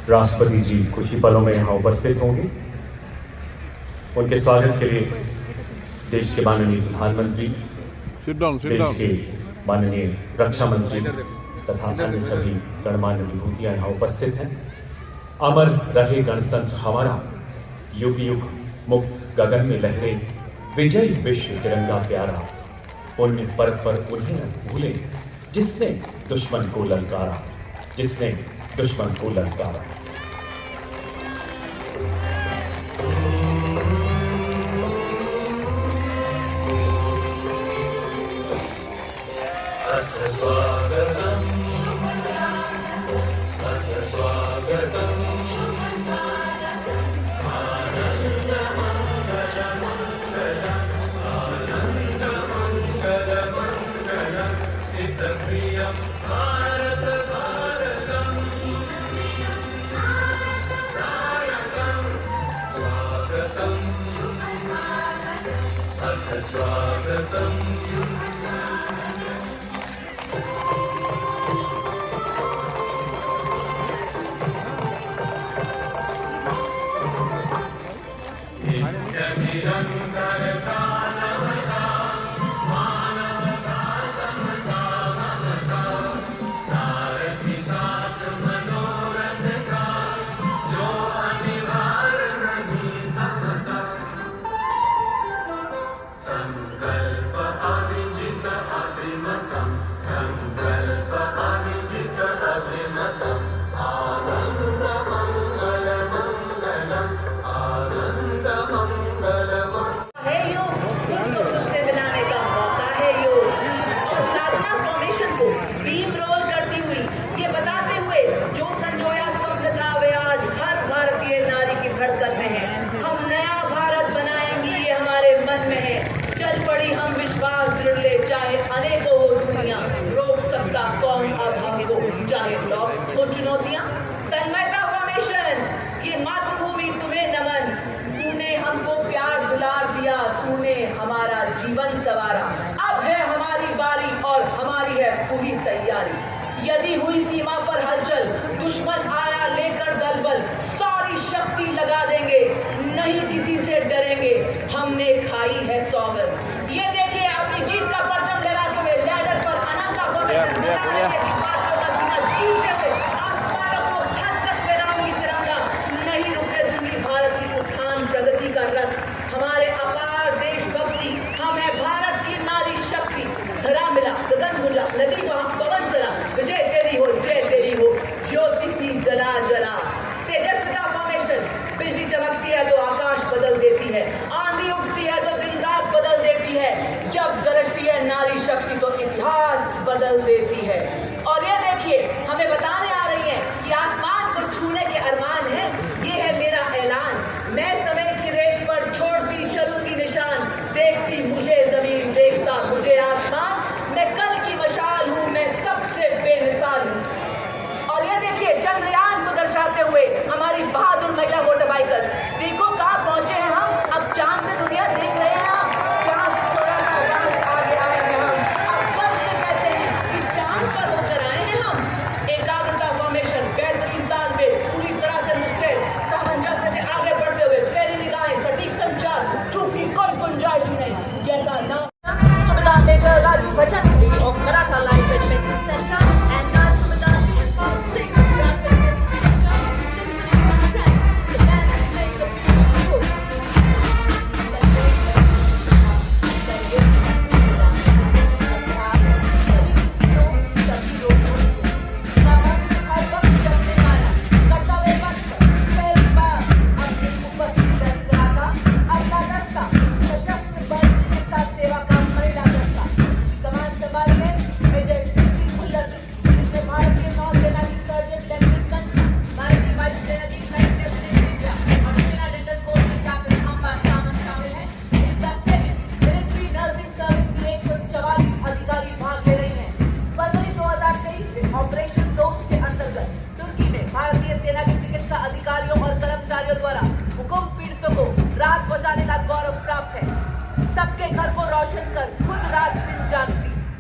राष्ट्रपति जी कुछ ही पलों में यहाँ उपस्थित होंगे। उनके स्वागत के लिए देश के माननीय प्रधानमंत्री, देश के माननीय रक्षा मंत्री तथा अन्य सभी गणमान्य विभूतियां यहाँ उपस्थित हैं। अमर रहे गणतंत्र हमारा, युग युग मुक्त गगन में लहरे विजय विश्व तिरंगा प्यारा। पुण्य पर्व पर उन्हें न भूले जिसने दुश्मन को ललकारा, जिसने दुश्मन को ललकारा। हमारा जीवन सवारा, अब है हमारी बारी और हमारी है पूरी तैयारी। यदि हुई सीमा पर हलचल, दुश्मन आया लेकर दलबल, सारी शक्ति लगा देंगे, नहीं किसी से डरेंगे, हमने खाई है सौगंध। ये देखिए अपनी जीत का परचम लहराते हुए लैडर पर अनंत जीतते हुए आसमानों को धक-धक फहराऊंगी तिरंगा, नहीं रुके दूंगी भारत की उत्थान प्रगति का रथ। हमारे अपार देशभक्ति, हम है भारत की नारी शक्ति। धरा मिला गगन मुला, नदी वहां पवन चला, विजय तेरी हो जय तेरी हो, ज्योति सी जला जला। तेजस्विता फॉर्मेशन, बिजली चमकती है तो आकाश बदल देती है, आंधी उठती है तो दिन रात बदल देती है, जब गरजती है नारी शक्ति तो इतिहास बदल देती है। और ये देखिए हमें बताने आ रही है कि आसमान को छूने के अरमान है, ये है मेरा ऐलान। मैं समय की रेत पर छोड़ती चलूंगी निशान, देखती मुझे जमीन देखता मुझे आसमान, मैं कल की मशाल हूँ, मैं सबसे बेमिसाल हूँ। और ये देखिए चंद्रयान को दर्शाते हुए हमारी बहादुर महिला मोटर बाइकर्स, देखो कहाँ पहुंचे हैं हम, अब चांद से दुनिया देख रहे हैं हम, चांद से थोड़ा सा आगे आए हैं हम, अब कल से कहते हैं कि चांद पर होकर आए हैं हम। एकाग्रता फॉर्मेशन, बेहतरीन ताल में पूरी तरह से मुस्तैद, सामंजस्य से आगे बढ़ते हुए फेरी निगाहें, सटीक संचार, चूंकि कोई गुंजाइश नहीं, जैसा नाम Subedar major Raju Bachchan of Maratha Line Regiment Center and Subedar Singh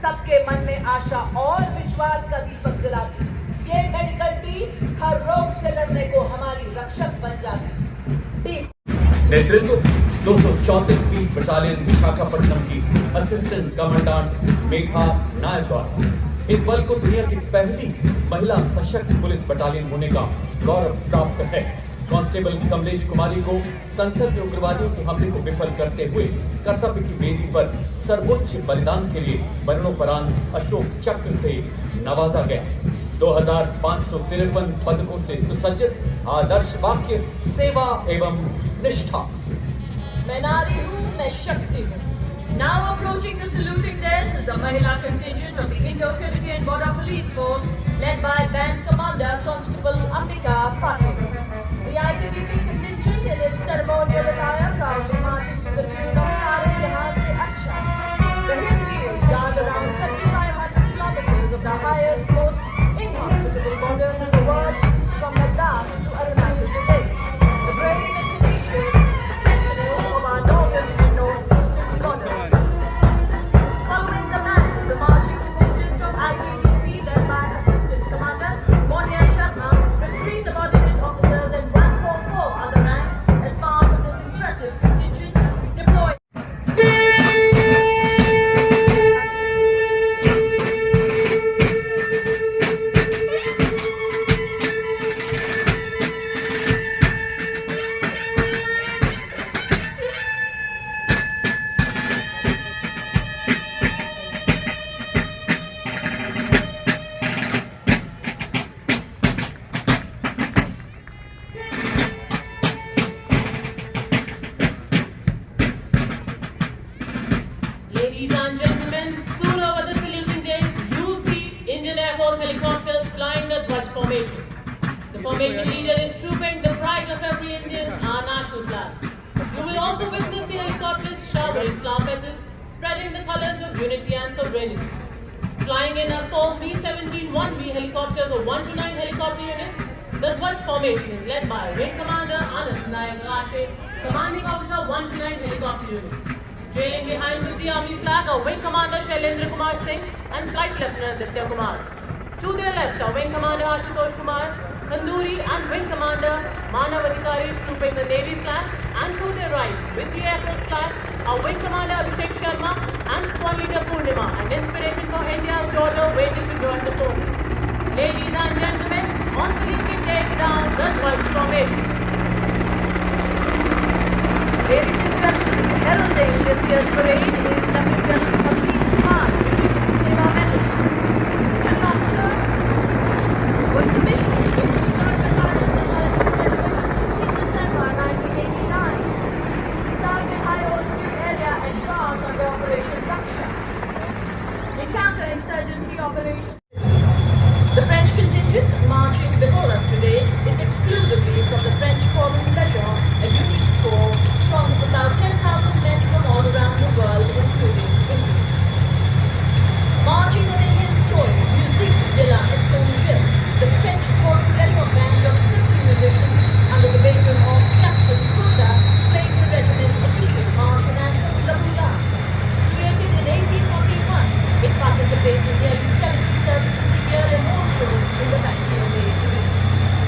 सबके मन में आशा और विश्वास का दीपक जलाती। ये मेडिकल टीम हर रोग से लड़ने को नेतृत्व 234वीं बटालियन विशाखापट्टनम की असिस्टेंट कमांडेंट मेघा नायर द्वारा। इस बल को दुनिया की पहली महिला सशक्त पुलिस बटालियन होने का गौरव प्राप्त है। कांस्टेबल कमलेश कुमारी को संसद में उग्रवादियों के हमले को विफल करते हुए कर्तव्य की वेदी पर सर्वोच्च बलिदान के लिए मरणोपरांत अशोक चक्र से नवाजा गया। 2553 पदकों से सुसज्जित आदर्श वाक्य सेवा एवं निष्ठा। मैं नारी हूँ, मैं शक्ति हूँ। Now approaching the saluting desk is the Mahila contingent of the Indo-Tibetan Border Police Force, led by Band Commander Constable Ambika Patil. The ITBP contingent in its ceremonial attire proudly marching to the tune of Sare Jahan Se Aksha. The hill guard around 3,500 kilometers of the highest, most inhospitable borders in the world, from Ladakh to Arunachal Pradesh. The brave and tenacious sentinel of our northern and northeastern borders. Following the man of the marching contingent of ITBP led by Assistant Commander Monia Sharma, with 3 subordinate officers and 144 other ranks as part of this impressive contingent deployed. Ladies and gentlemen, soon over the saluting days, you'll see Indian Air Force helicopters flying the Dwaj formation. The formation leader is trooping the pride of every Indian, our national flag. You will also witness the helicopters showering flower petals, spreading the colors of unity and sovereignty. Flying in a 4 B-17 1B helicopters or 1 to 9 helicopter units, the Dwaj formation is led by Wing Commander Anand Nayak Ashe, Commanding Officer 1 to 9 helicopter unit. Trailing behind with the Army flag are Wing Commander Shailendra Kumar Singh and Flight Lieutenant Aditya Kumar. To their left are Wing Commander Ashutosh Kumar, Kanduri and Wing Commander Manav Adhikari trooping the Navy flag, and to their right with the Air Force flag are Wing Commander Abhishek Sharma and Squad Leader Purnima, an inspiration for India's daughter waiting to join the force. Ladies and gentlemen, on saluting day down the Dwaj formation. Ladies and gentlemen, heralding this year's parade is Lieutenant Abhijeet Kumar, Seva Medal. And Master, was commissioned in December 1989. He served in high altitude area and guards under Operation Raksha. In counter-insurgency operations. The French contingent marching before us today is exclusively from the French Foreign Legion, a unique corps strong of about 10,000 men from all around the world, including India. Marching on Indian soil, musique de la Étrangère, the French Foreign Legion band of 50 musicians under the baton of Captain Kunda played the regiment's official march and anthem, La Boula. Created in 1841, it participates in nearly 70 services a year and more shows in the Bastille Day.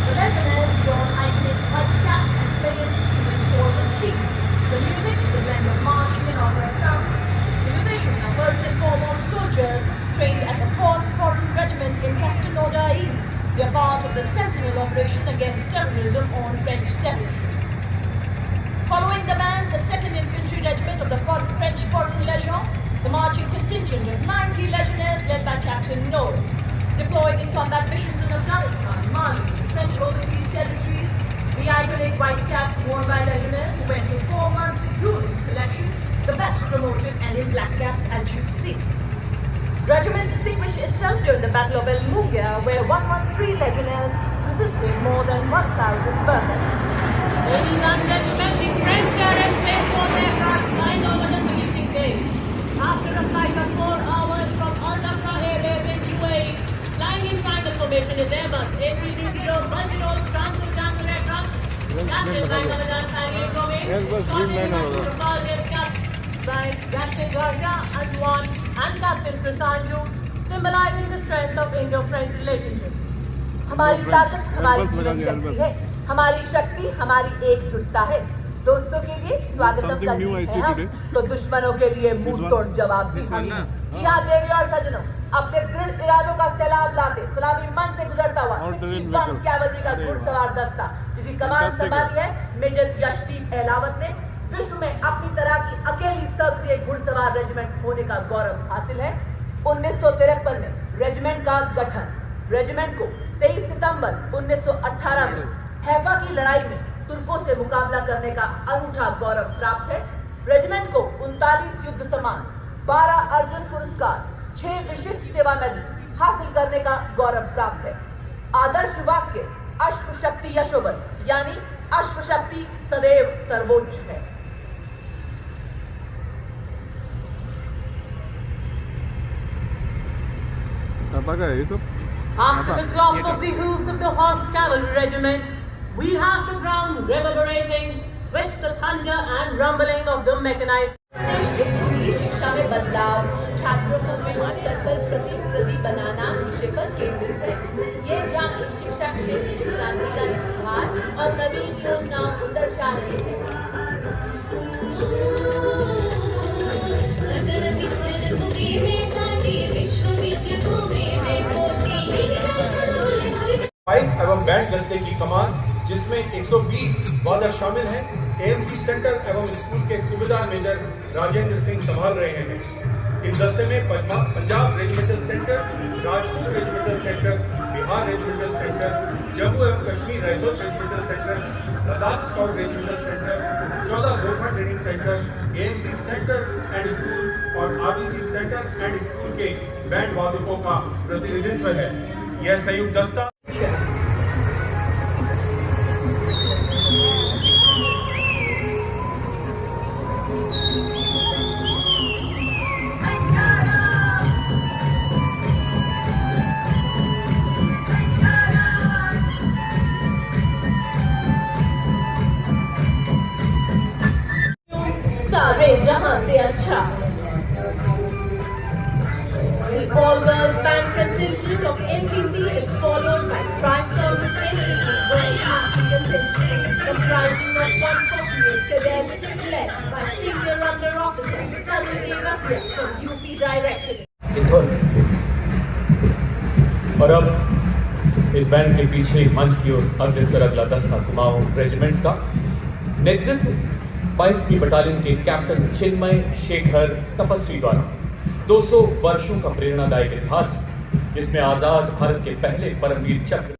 The Legionnaires don iconic white caps and play an instrument called the flute. The music is a blend of marching and opera sounds. The musicians are first and foremost soldiers trained at the 4th Foreign Regiment in Castelnaudary. They are part of the Sentinel operation against terrorism on French territory. Following the band, the 2nd Infantry Regiment of the French Foreign Legion, the marching contingent of 90 legionnaires led by Captain Noor, deployed in combat missions in Afghanistan, Mali, French overseas territories. The iconic white caps worn by legionnaires who went through 4 months of grueling selection, the best promoted, and in black caps as you see. Regiment distinguished itself during the Battle of El Mughia, where 113 legionnaires resisted more than 1,000 burglars. Ladies and gentlemen, the French Air Space Force aircraft flying over the saluting day. After a flight of 4 hours from Al Dhafra Air Base in UAE, flying in triangle formation is Airbus A320 multi-role transport aircraft. Captain Vaidyanathan Sangye by Captain Garja Antoine and Captain Prasanju, symbolizing the strength of Indo-French relationship. हमारी ताकत हमारी जीवन शक्ति है, हमारी शक्ति हमारी एकजुटता है। दोस्तों के लिए स्वागतम का गीत है हम, तो दुश्मनों के लिए मुंह तोड़ जवाब भी हम। जी हाँ देवी और सजनों, अपने दृढ़ इरादों का सैलाब लाते सलामी मन से गुजरता हुआ कैवलरी का घुड़सवार दस्ता, जिसकी कमान संभाली है मेजर यशदीप अहलावत ने, विश्व में अपनी तरह की अकेली सक्रिय घुड़सवार रेजिमेंट होने का गौरव हासिल है। 1953 में रेजिमेंट का गठन, रेजिमेंट को 23 सितंबर 1918 में हैफा की लड़ाई में तुर्कों से मुकाबला करने का अनूठा गौरव प्राप्त है। रेजिमेंट को 39 युद्ध सम्मान, 12 अर्जुन पुरस्कार, 6 विशिष्ट सेवा मेडल हासिल करने का गौरव प्राप्त है। आदर्श वाक्य अश्व शक्ति यशोवन, यानी अश्व शक्ति सदैव सर्वोच्च है। After the clop of the hooves of the horse cavalry regiment, we have the ground reverberating with the thunder and rumbling of the mechanized. स्कूली शिक्षा में बदलाव, छात्रों को विश्व स्तर पर प्रतिस्पर्धी बनाना विषय पर केंद्रित है। ये जाति शिक्षा क्षेत्र में क्रांतिकारी सुधार और नवीन योजनाओं को दर्शा रही है। बाइक एवं बैंड दस्ते की कमान, जिसमें 120 वादक शामिल हैं, एएमसी सेंटर एवं स्कूल के सूबेदार मेजर राजेंद्र सिंह संभाल रहे हैं। इस दस्ते में Punjab regimental centre, Rajput regimental centre, Bihar regimental centre, Jammu एवं Kashmir rifles regimental centre, Ladakh scout regimental centre, 14 Gorkha training centre, AMC centre and school और आरडीसी सेंटर एंड स्कूल के बैंड वादकों का प्रतिनिधित्व है। यह संयुक्त दस्ता सारे जहां से अच्छा। The all-girls band contingent of NCC is followed by tri-service NCC Girls African Century, comprising of 148 cadets led by senior under officer Sanjay Rathia from UP Directorate. और अब इस बैंड के पीछे मंच की ओर अग्रसर अगला दस्ता कुमाऊं रेजिमेंट का नेतृत्व 22वीं बटालियन के कैप्टन चिन्मय शेखर तपस्वी द्वारा 200 वर्षों का प्रेरणादायक इतिहास, जिसमें आजाद भारत के पहले परमवीर चक्र